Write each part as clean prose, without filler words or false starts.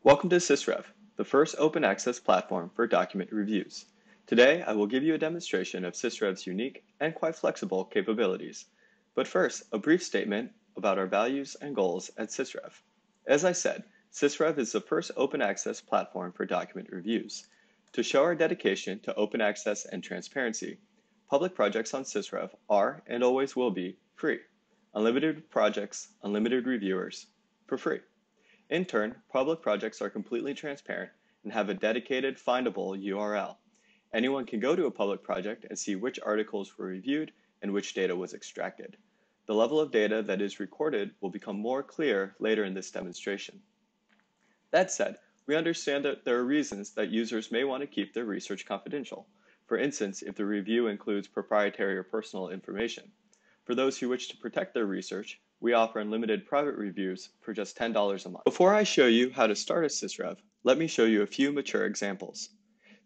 Welcome to Sysrev, the first open access platform for document reviews. Today, I will give you a demonstration of Sysrev's unique and quite flexible capabilities. But first, a brief statement about our values and goals at Sysrev. As I said, Sysrev is the first open access platform for document reviews. To show our dedication to open access and transparency, public projects on Sysrev are and always will be free. Unlimited projects, unlimited reviewers, for free. In turn, public projects are completely transparent and have a dedicated, findable URL. Anyone can go to a public project and see which articles were reviewed and which data was extracted. The level of data that is recorded will become more clear later in this demonstration. That said, we understand that there are reasons that users may want to keep their research confidential. For instance, if the review includes proprietary or personal information. For those who wish to protect their research, we offer unlimited private reviews for just $10 a month. Before I show you how to start a Sysrev, let me show you a few mature examples.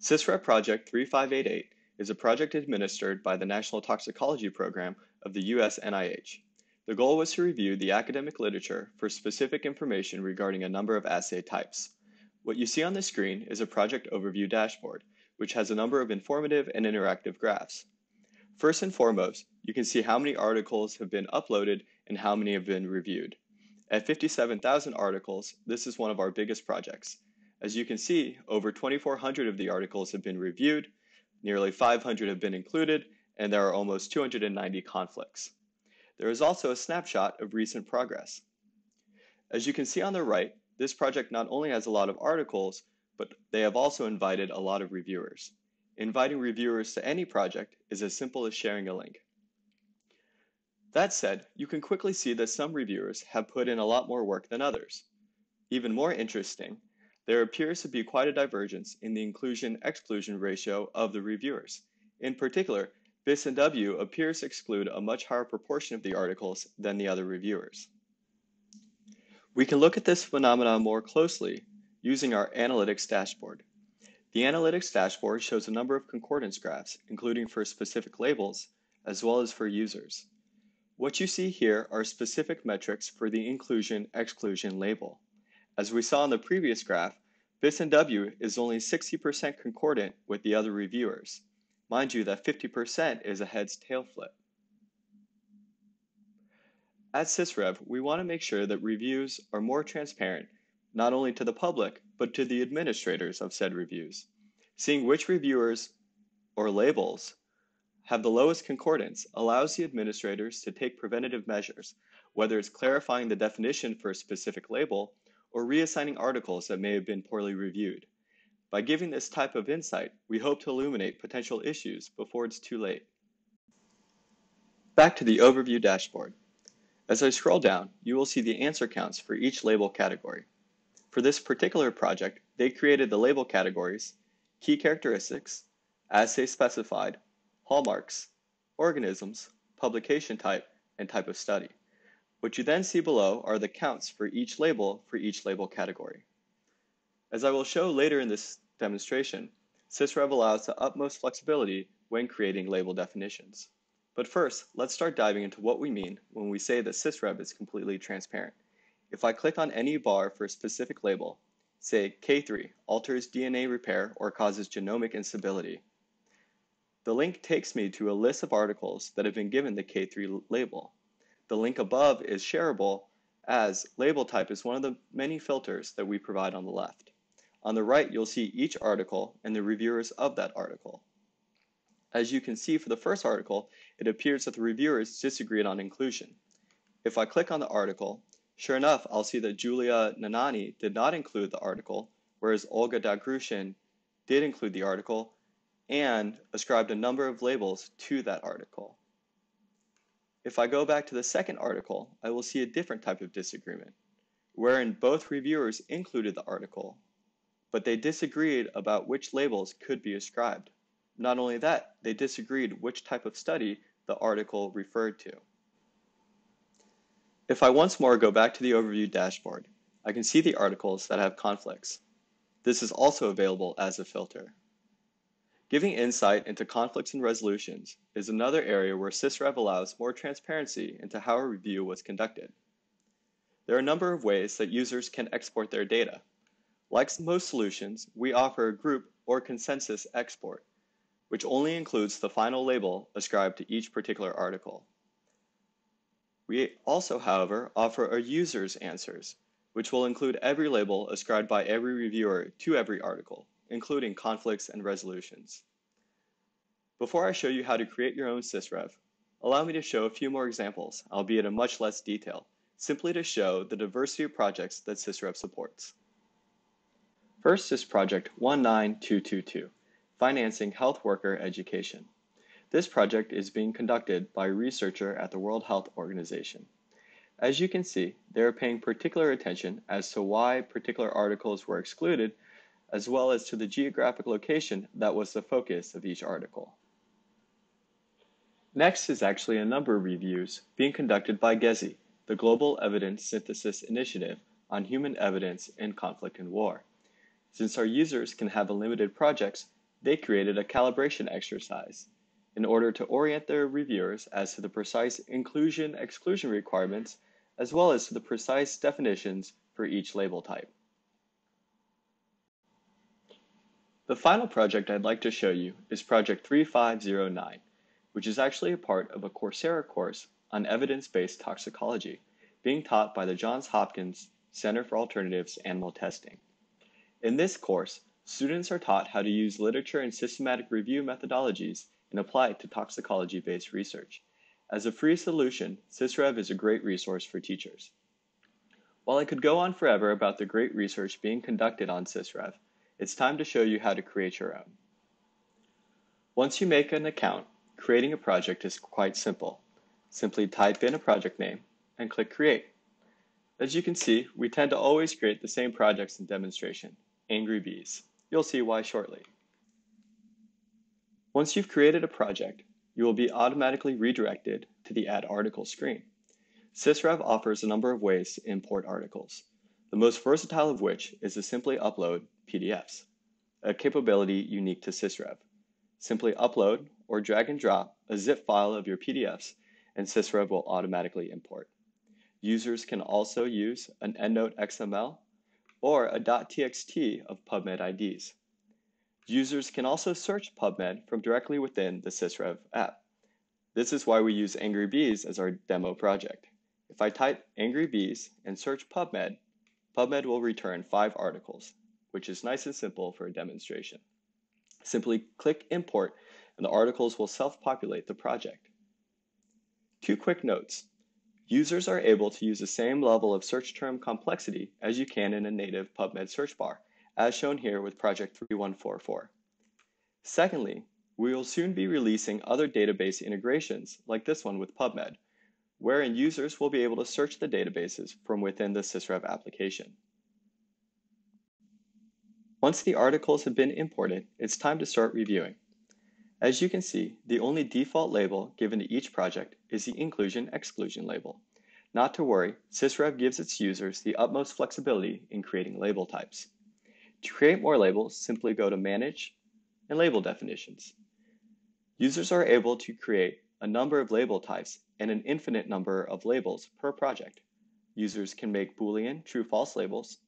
Sysrev Project 3588 is a project administered by the National Toxicology Program of the US NIH. The goal was to review the academic literature for specific information regarding a number of assay types. What you see on the screen is a project overview dashboard, which has a number of informative and interactive graphs. First and foremost, you can see how many articles have been uploaded and how many have been reviewed. At 57,000 articles, this is one of our biggest projects. As you can see, over 2,400 of the articles have been reviewed, nearly 500 have been included, and there are almost 290 conflicts. There is also a snapshot of recent progress. As you can see on the right, this project not only has a lot of articles, but they have also invited a lot of reviewers. Inviting reviewers to any project is as simple as sharing a link. That said, you can quickly see that some reviewers have put in a lot more work than others. Even more interesting, there appears to be quite a divergence in the inclusion-exclusion ratio of the reviewers. In particular, BIS and W appears to exclude a much higher proportion of the articles than the other reviewers. We can look at this phenomenon more closely using our analytics dashboard. The analytics dashboard shows a number of concordance graphs, including for specific labels, as well as for users. What you see here are specific metrics for the inclusion-exclusion label. As we saw in the previous graph, BIS and W is only 60% concordant with the other reviewers. Mind you that 50% is a heads-tail flip. At Sysrev, we want to make sure that reviews are more transparent, not only to the public, but to the administrators of said reviews. Seeing which reviewers or labels have the lowest concordance allows the administrators to take preventative measures, whether it's clarifying the definition for a specific label or reassigning articles that may have been poorly reviewed. By giving this type of insight, we hope to illuminate potential issues before it's too late. Back to the overview dashboard. As I scroll down, you will see the answer counts for each label category. For this particular project, they created the label categories, key characteristics, assay specified, hallmarks, organisms, publication type, and type of study. What you then see below are the counts for each label category. As I will show later in this demonstration, Sysrev allows the utmost flexibility when creating label definitions. But first, let's start diving into what we mean when we say that Sysrev is completely transparent. If I click on any bar for a specific label, say K3 alters DNA repair or causes genomic instability, the link takes me to a list of articles that have been given the K3 label. The link above is shareable, as label type is one of the many filters that we provide on the left. On the right, you'll see each article and the reviewers of that article. As you can see for the first article, it appears that the reviewers disagreed on inclusion. If I click on the article, sure enough, I'll see that Julia Nanani did not include the article, whereas Olga Dagrushin did include the article and ascribed a number of labels to that article. If I go back to the second article, I will see a different type of disagreement, wherein both reviewers included the article, but they disagreed about which labels could be ascribed. Not only that, they disagreed which type of study the article referred to. If I once more go back to the overview dashboard, I can see the articles that have conflicts. This is also available as a filter. Giving insight into conflicts and resolutions is another area where Sysrev allows more transparency into how a review was conducted. There are a number of ways that users can export their data. Like most solutions, we offer a group or consensus export, which only includes the final label ascribed to each particular article. We also, however, offer a user's answers, which will include every label ascribed by every reviewer to every article, including conflicts and resolutions. Before I show you how to create your own Sysrev, allow me to show a few more examples, albeit in much less detail, simply to show the diversity of projects that Sysrev supports. First is project 19222, Financing Health Worker Education. This project is being conducted by a researcher at the World Health Organization. As you can see, they are paying particular attention as to why particular articles were excluded, as well as to the geographic location that was the focus of each article. Next is actually a number of reviews being conducted by GESI, the Global Evidence Synthesis Initiative on Human Evidence in Conflict and War. Since our users can have unlimited projects, they created a calibration exercise in order to orient their reviewers as to the precise inclusion-exclusion requirements, as well as to the precise definitions for each label type. The final project I'd like to show you is Project 3509, which is actually a part of a Coursera course on evidence-based toxicology being taught by the Johns Hopkins Center for Alternatives Animal Testing. In this course, students are taught how to use literature and systematic review methodologies and apply it to toxicology-based research. As a free solution, Sysrev is a great resource for teachers. While I could go on forever about the great research being conducted on Sysrev, it's time to show you how to create your own. Once you make an account, creating a project is quite simple. Simply type in a project name and click Create. As you can see, we tend to always create the same projects in demonstration, Angry Bees. You'll see why shortly. Once you've created a project, you will be automatically redirected to the Add Article screen. Sysrev offers a number of ways to import articles, the most versatile of which is to simply upload PDFs, a capability unique to Sysrev. Simply upload or drag and drop a zip file of your PDFs and Sysrev will automatically import. Users can also use an EndNote XML or a .txt of PubMed IDs. Users can also search PubMed from directly within the Sysrev app. This is why we use Angry Bees as our demo project. If I type Angry Bees and search PubMed, PubMed will return 5 articles, which is nice and simple for a demonstration. Simply click Import and the articles will self-populate the project. 2 quick notes. Users are able to use the same level of search term complexity as you can in a native PubMed search bar, as shown here with Project 3144. Secondly, we will soon be releasing other database integrations like this one with PubMed, wherein users will be able to search the databases from within the Sysrev application. Once the articles have been imported, it's time to start reviewing. As you can see, the only default label given to each project is the inclusion-exclusion label. Not to worry, Sysrev gives its users the utmost flexibility in creating label types. To create more labels, simply go to Manage and Label Definitions. Users are able to create a number of label types and an infinite number of labels per project. Users can make Boolean true-false labels,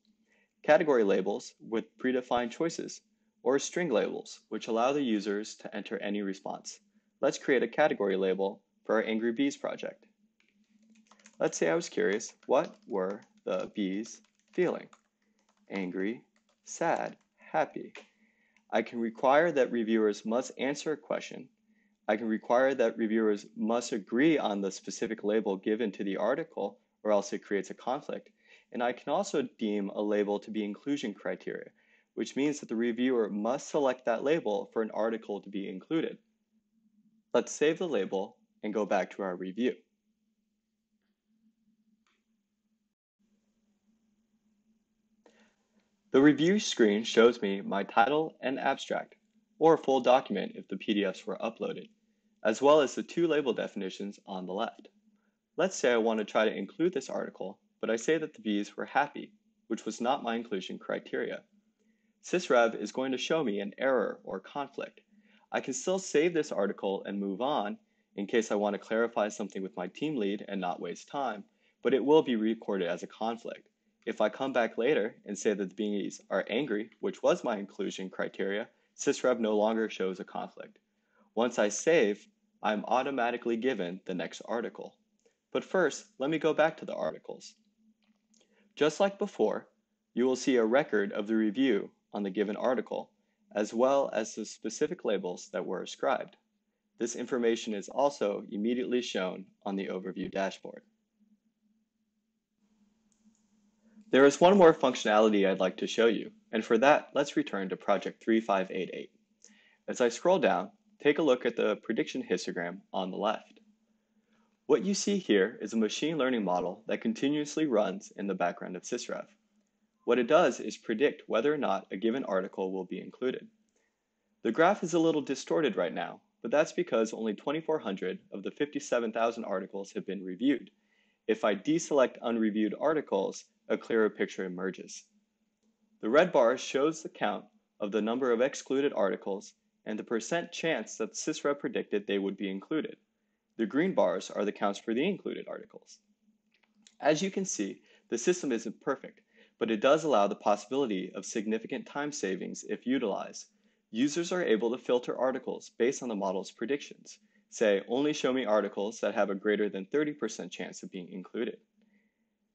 category labels with predefined choices, or string labels, which allow the users to enter any response. Let's create a category label for our Angry Bees project. Let's say I was curious, what were the bees feeling? Angry, sad, happy. I can require that reviewers must answer a question. I can require that reviewers must agree on the specific label given to the article, or else it creates a conflict. And I can also deem a label to be inclusion criteria, which means that the reviewer must select that label for an article to be included. Let's save the label and go back to our review. The review screen shows me my title and abstract, or a full document if the PDFs were uploaded, as well as the 2 label definitions on the left. Let's say I want to try to include this article, but I say that the bees were happy, which was not my inclusion criteria. Sysrev is going to show me an error or conflict. I can still save this article and move on in case I want to clarify something with my team lead and not waste time, but it will be recorded as a conflict. If I come back later and say that the bees are angry, which was my inclusion criteria, Sysrev no longer shows a conflict. Once I save, I'm automatically given the next article. But first, let me go back to the articles. Just like before, you will see a record of the review on the given article, as well as the specific labels that were ascribed. This information is also immediately shown on the overview dashboard. There is one more functionality I'd like to show you, and for that, let's return to project 3588. As I scroll down, take a look at the prediction histogram on the left. What you see here is a machine learning model that continuously runs in the background of Sysrev. What it does is predict whether or not a given article will be included. The graph is a little distorted right now, but that's because only 2,400 of the 57,000 articles have been reviewed. If I deselect unreviewed articles, a clearer picture emerges. The red bar shows the count of the number of excluded articles and the percent chance that Sysrev predicted they would be included. The green bars are the counts for the included articles. As you can see, the system isn't perfect, but it does allow the possibility of significant time savings if utilized. Users are able to filter articles based on the model's predictions. Say, only show me articles that have a greater than 30% chance of being included.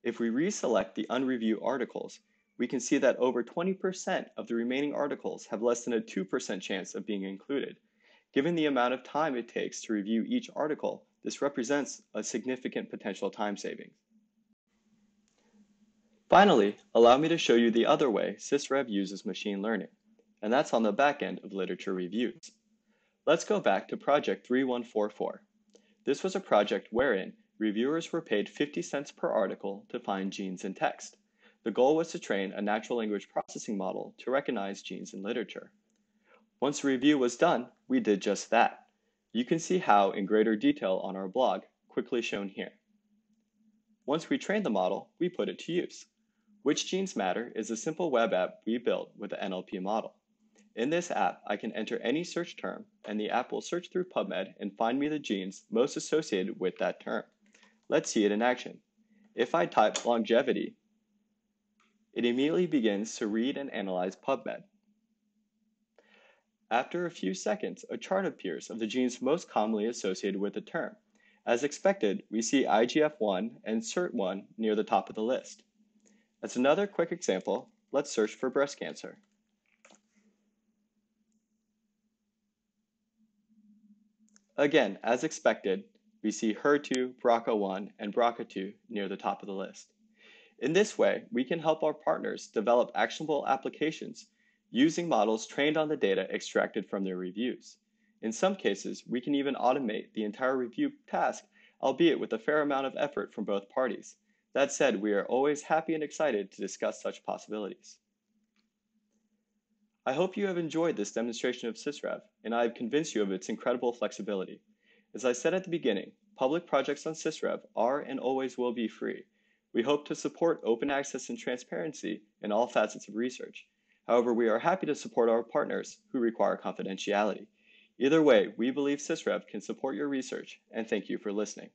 If we reselect the unreviewed articles, we can see that over 20% of the remaining articles have less than a 2% chance of being included. Given the amount of time it takes to review each article, this represents a significant potential time savings. Finally, allow me to show you the other way Sysrev uses machine learning, and that's on the back end of literature reviews. Let's go back to project 3144. This was a project wherein reviewers were paid 50 cents per article to find genes in text. The goal was to train a natural language processing model to recognize genes in literature. Once the review was done, we did just that. You can see how in greater detail on our blog, quickly shown here. Once we trained the model, we put it to use. Which Genes Matter is a simple web app we built with the NLP model. In this app, I can enter any search term, and the app will search through PubMed and find me the genes most associated with that term. Let's see it in action. If I type longevity, it immediately begins to read and analyze PubMed. After a few seconds, a chart appears of the genes most commonly associated with the term. As expected, we see IGF-1 and SIRT1 near the top of the list. As another quick example, let's search for breast cancer. Again, as expected, we see HER2, BRCA1, and BRCA2 near the top of the list. In this way, we can help our partners develop actionable applications using models trained on the data extracted from their reviews. In some cases, we can even automate the entire review task, albeit with a fair amount of effort from both parties. That said, we are always happy and excited to discuss such possibilities. I hope you have enjoyed this demonstration of Sysrev, and I have convinced you of its incredible flexibility. As I said at the beginning, public projects on Sysrev are and always will be free. We hope to support open access and transparency in all facets of research. However, we are happy to support our partners who require confidentiality. Either way, we believe Sysrev can support your research, and thank you for listening.